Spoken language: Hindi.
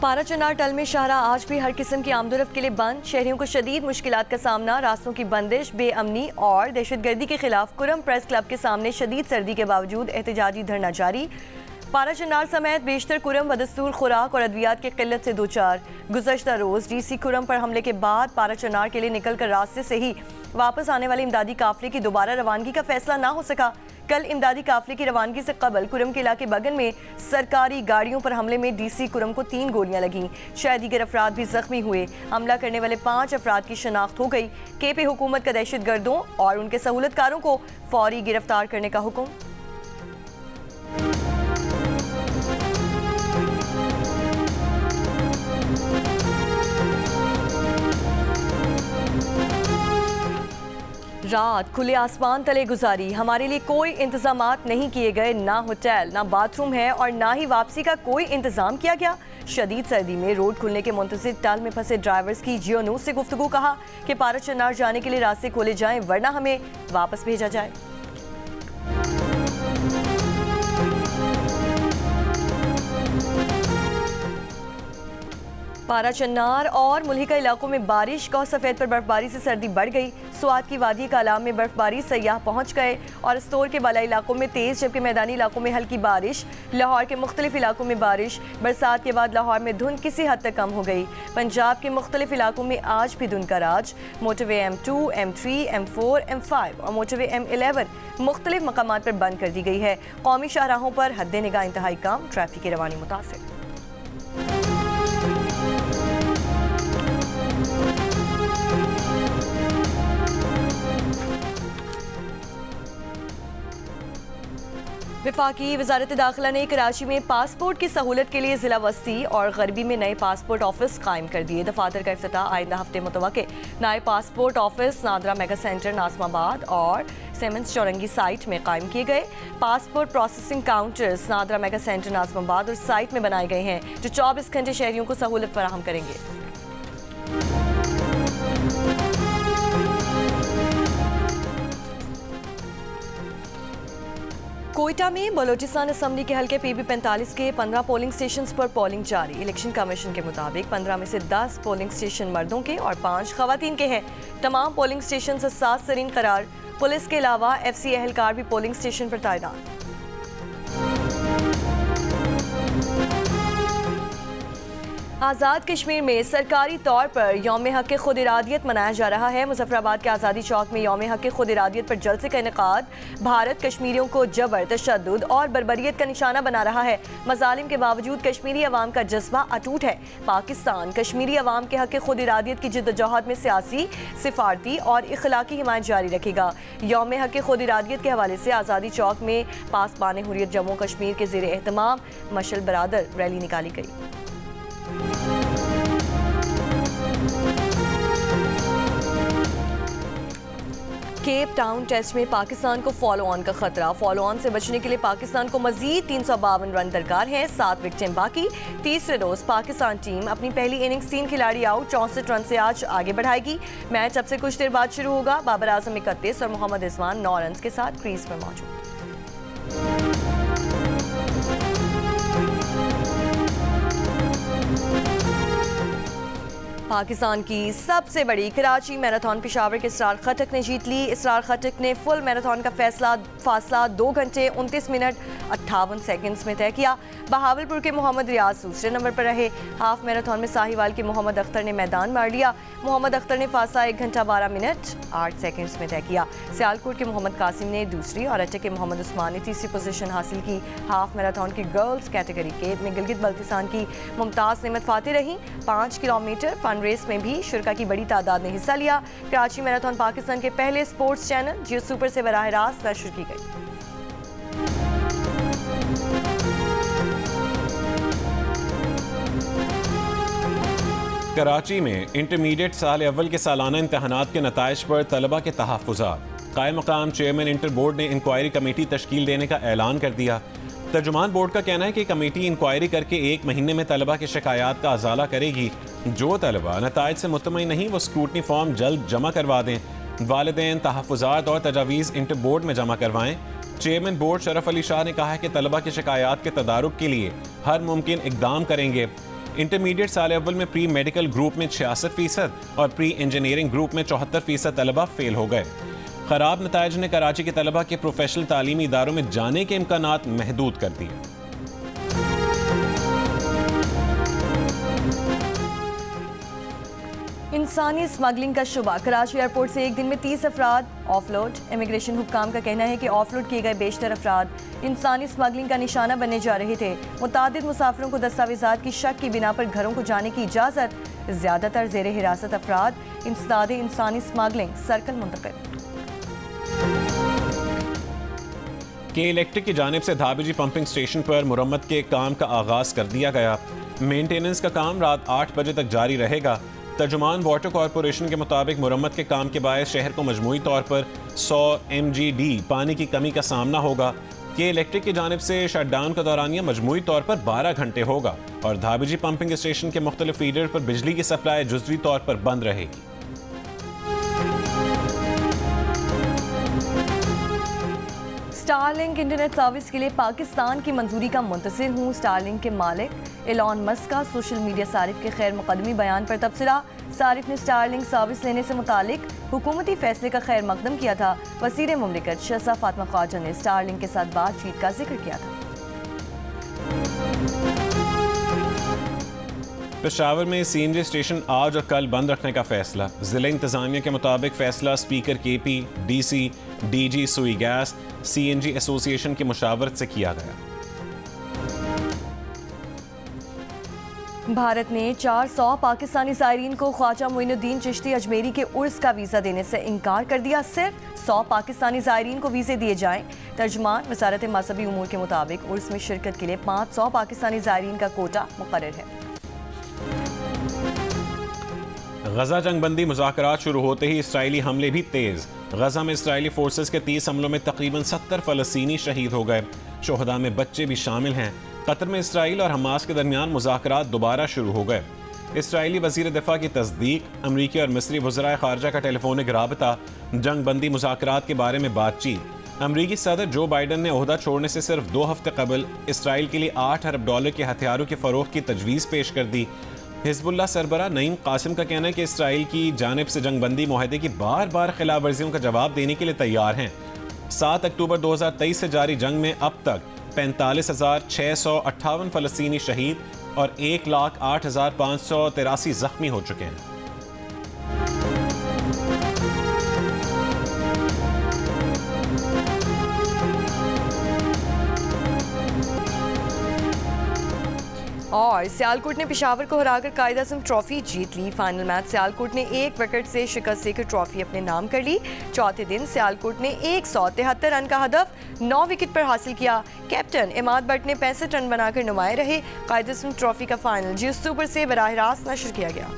पारा चनार टल में शाहरा आज भी हर किस्म की आमदोरफ्त के लिए बंद। शहरियों को शदीद मुश्किलात का सामना, रास्तों की बंदिश, बेअमनी और दहशतगर्दी के खिलाफ कुरम प्रेस क्लब के सामने शदीद सर्दी के बावजूद एहतजाजी धरना जारी। पारा चनार समेत बेशतर कुरम बदस्तूर खुराक और अद्वियात की किल्लत से दो चार। गुज़श्ता रोज़ DC कुरम पर हमले के बाद पारा चनार के लिए निकल कर रास्ते से ही वापस आने वाले इमदादी काफिले की दोबारा रवानगी का फैसला ना हो सका। कल इमदादी काफिले की रवानगी से कबल कुरम के इलाके बगन में सरकारी गाड़ियों पर हमले में DC कुरम को 3 गोलियां लगीं। शायद दीगर अफराद भी जख्मी हुए। हमला करने वाले 5 अफराद की शनाख्त हो गई। KP हुकूमत का दहशतगर्दों और उनके सहूलतकारों को फौरी गिरफ्तार करने का हुक्म। रात खुले आसमान तले गुजारी। हमारे लिए कोई इंतजामात नहीं किए गए, ना होटल, ना बाथरूम है और ना ही वापसी का कोई इंतजाम किया गया। शदीद सर्दी में रोड खुलने के मुंतज़िर टल में फंसे ड्राइवर्स की जियो न्यूज़ से गुफ्तगू। कहा कि पारा चनार जाने के लिए रास्ते खोले जाएं वरना हमें वापस भेजा जाए। पारा चनार और मुल्हिका इलाकों में बारिश, गौ सफ़ेद पर बर्फबारी से सर्दी बढ़ गई। स्वात की वादी कालाम में बर्फबारी, सयाह पहुंच गए और स्तोर के बालाई इलाकों में तेज़ जबकि मैदानी इलाकों में हल्की बारिश। लाहौर के मुख्तलिफ इलाकों में बारिश। बरसात के बाद लाहौर में धुंध किसी हद तक कम हो गई। पंजाब के मुख्तलिफ इलाकों में आज भी धुंध का राज। Motorway M2, M3, M4, M5 और मोटरवे M11 मुख्तलिफ मकामात पर बंद कर दी गई है। कौमी शाहराहों पर हद निगाह इंतहाई कम, ट्रैफिक की रवानी मुतासिर। वफाकी वजारत दाखिला ने कराची में पासपोर्ट की सहूलत के लिए ज़िला वस्ती और गरबी में नए पासपोर्ट ऑफिस कायम कर दिए। दफातर का इफ्तिताह आइंदा हफ्ते मुतवक्के। नए passport office NADRA mega centre Nazimabad और सेमेंस चौरंगी साइट में कायम किए गए। Passport processing counters NADRA mega centre Nazimabad और साइट में बनाए गए हैं जो 24 घंटे शहरियों को सहूलत फराहम करेंगे। कोयटा में बलोचिस्तान असम्बली के हल्के PB45 के 15 पोलिंग स्टेशन पर पोलिंग जारी। इलेक्शन कमीशन के मुताबिक 15 में से 10 पोलिंग स्टेशन मर्दों के और 5 खवातीन के हैं। तमाम पोलिंग स्टेशन हसास तरीन करार। पुलिस के अलावा FC एहलकार भी पोलिंग स्टेशन पर तैनात। आज़ाद कश्मीर में सरकारी तौर पर यौम हक़ खुद इरादियत मनाया जा रहा है। मुजफ्फराबाद के आज़ादी चौक में यौम हक़ खुद इरादियत पर जलसे का इनेकाद भारत कश्मीरियों को जबर, तशद्दुद और बर्बरियत का निशाना बना रहा है। मज़ालिम के बावजूद कश्मीरी अवाम का जज्बा अटूट है। पाकिस्तान कश्मीरी अवाम के हक़ खुद इरादियत की जिद्दोजहद में सियासी, सिफारती और इखलाकी हिमायत जारी रखेगा। यौम हक़ खुद इरादियत के हवाले से आज़ादी चौक में पासबान हुर्रियत जम्मू कश्मीर के ज़ेर एहतमाम मशल बरादर रैली निकाली गई। केप टाउन टेस्ट में पाकिस्तान को फॉलो ऑन का खतरा। फॉलो ऑन से बचने के लिए पाकिस्तान को मजीद 352 रन दरकार हैं। 7 विकेटें बाकी। तीसरे रोज पाकिस्तान टीम अपनी पहली इनिंग्स 3 खिलाड़ी आउट 64 रन से आज आगे बढ़ाएगी। मैच अब से कुछ देर बाद शुरू होगा। बाबर आजम 31 और मोहम्मद रिजवान 9 रन के साथ क्रीज पर मौजूद। पाकिस्तान की सबसे बड़ी कराची मैराथन पेशावर के इसरार खटक ने जीत ली। इसरार खटक ने फुल मैराथन का फासला 2 घंटे 29 मिनट 58 सेकंड्स में तय किया। बहावलपुर के मोहम्मद रियाज दूसरे नंबर पर रहे। हाफ मैराथन में साहिवाल के मोहम्मद अख्तर ने मैदान मार लिया। मोहम्मद अख्तर ने फासला 1 घंटा 12 मिनट 8 सेकंड्स में तय किया। सियालकोट के मोहम्मद कासिम ने दूसरी और अटक के मोहम्मद उस्मान ने तीसरी पोजीशन हासिल की। हाफ मैराथन की गर्ल्स कैटेगरी के में गिलगित बल्तिस्तान की मुमताज़ नेमत फातेह रही। 5 किलोमीटर फन रेस में भी शुरका की बड़ी तादाद ने हिस्सा लिया। कराची मैराथन पाकिस्तान के पहले स्पोर्ट्स चैनल जियो सुपर से बराह रास्त नशर की गई। कराची में इंटरमीडिएट साल अव्वल के सालाना इम्तहानात के नताइज पर तलबा के तहफ़्फ़ुज़ात। कायम मकाम चेयरमैन इंटर बोर्ड ने इंक्वायरी कमेटी तश्कील देने का ऐलान कर दिया। तर्जुमान बोर्ड का कहना है कि कमेटी इंक्वायरी करके 1 महीने में तलबा की शिकायत का अजाला करेगी। जो तलबा नताइज से मुतमईन नहीं वो स्क्रूटनी फॉर्म जल्द जमा करवा दें। वालिदैन तहफ़्फ़ुज़ात और तजावीज़ इंटर बोर्ड में जमा करवाएं। चेयरमैन बोर्ड शरफ अली शाह ने कहा है कि तलबा की शिकायत के तदारुक के लिए हर मुमकिन इकदाम करेंगे। इंटरमीडिएट साल अव्वल में प्री मेडिकल ग्रुप में 66% और प्री इंजीनियरिंग ग्रुप में 74% तलबा फेल हो गए। खराब नताइज ने कराची के तलबा के प्रोफेशनल तालीमी इदारों में जाने के इम्कानात महदूद कर दिए। इंसानी स्मगलिंग का शुबा, कराची एयरपोर्ट से एक दिन में 30 अफराद ऑफलोड। इमिग्रेशन हुक्काम का कहना है कि ऑफलोड किए गए बेशतर अफराद इंसानी स्मगलिंग का निशाना बनने जा रहे थे। मुतादिद मुसाफिरों को दस्तावेजात की शक की बिना पर घरों को जाने की इजाज़त। ज़्यादातर ज़ेर हिरासत अफराद इंसदाद इंसानी स्मगलिंग सर्कल मुंतकिल। के इलेक्ट्रिक की जानिब से धाबीजी पंपिंग स्टेशन पर मुरम्मत के काम का आगाज़ कर दिया गया। मेंटेनेंस का काम रात 8 बजे तक जारी रहेगा। तर्जुमान वाटर कॉरपोरेशन के मुताबिक मुरम्मत के काम के बायस शहर को मजमूई तौर पर 100 MGD पानी की कमी का सामना होगा। के इलेक्ट्रिक की जानिब से शटडाउन का दौरानिया मजमूई तौर पर 12 घंटे होगा और धाबीजी पंपिंग स्टेशन के मुख्तलिफ फीडर पर बिजली की सप्लाई जुज़वी तौर पर बंद रहेगी। स्टारलिंक इंटरनेट सर्विस के लिए पाकिस्तान की मंजूरी का मुंतज़िर हूँ। स्टारलिंक के मालिक एलॉन मस्क का सोशल मीडिया सारिफ के खैर मुकदमी बयान पर तबसरा। सारिफ ने स्टारलिंक सर्विस लेने से मुतालिक हुकूमती फैसले का खैर मकदम किया था। वज़ीर मुमलिकत शहज़ाद फातिमा ख्वाजा ने स्टारलिंक के साथ बातचीत का जिक्र किया था। पेशावर में CNG स्टेशन आज और कल बंद रखने का फैसला। जिला इंतजामिया के मुताबिक फैसला स्पीकर KP, DC, DG सुई गैस, CNG एसोसिएशन की मुशावरत से किया गया। भारत ने 400 पाकिस्तानी ज़ायरीन को ख्वाजा मोइनुद्दीन चिश्ती अजमेरी के उर्स का वीज़ा देने से इनकार कर दिया। सिर्फ 100 पाकिस्तानी ज़ायरीन को वीज़े दिए जाएं। तर्जुमान वज़ारत मज़हबी उमूर के मुताबिक उर्स में शिरकत के लिए 500 पाकिस्तानी ज़ायरीन का कोटा मुकर्रर है। गजा जंगबंदी मुज़ाकरात शुरू होते ही इसराइली हमले भी तेज़। गजा में इसराइली फोर्सेस के 30 हमलों में तकरीबन 70 फ़लस्तीनी शहीद हो गए। शोहदा में बच्चे भी शामिल हैं। कतर में इसराइल और हमास के दरमियान मुज़ाकरात दोबारा शुरू हो गए। इसराइली वज़ीर दिफा की तस्दीक, अमरीकी और मिस्री वज़राए ख़ारजा का टेलीफोनिक राबता, जंगबंदी मुज़ाकरात के बारे में बातचीत। अमरीकी सदर जो बाइडन ने ओहदा छोड़ने से सिर्फ 2 हफ्ते कबल इसराइल के लिए $8 अरब के हथियारों के फ़रोख्त की तजवीज़ पेश कर दी। हिज़्बुल्लाह सरबरा नईम कासिम का कहना है कि इसराइल की जानिब से जंगबंदी मुआहदे की बार बार खिलाफ वर्जियों का जवाब देने के लिए तैयार हैं। 7 अक्टूबर 2023 से जारी जंग में अब तक 45,658 फ़लस्तीनी शहीद और 1,08,583 जख्मी हो चुके हैं। और सियालकोट ने पेशावर को हराकर कायद-ए-आज़म ट्रॉफी जीत ली। फाइनल मैच सियालकोट ने 1 विकेट से शिकस्त देकर ट्रॉफी अपने नाम कर ली। चौथे दिन सियालकोट ने 173 रन का हदफ 9 विकेट पर हासिल किया। कैप्टन इमाद भट्ट ने 65 रन बनाकर नुमाए रहे। कायद-ए-आज़म ट्रॉफी का फाइनल जियो सुपर से बराह रास्त नशर किया गया।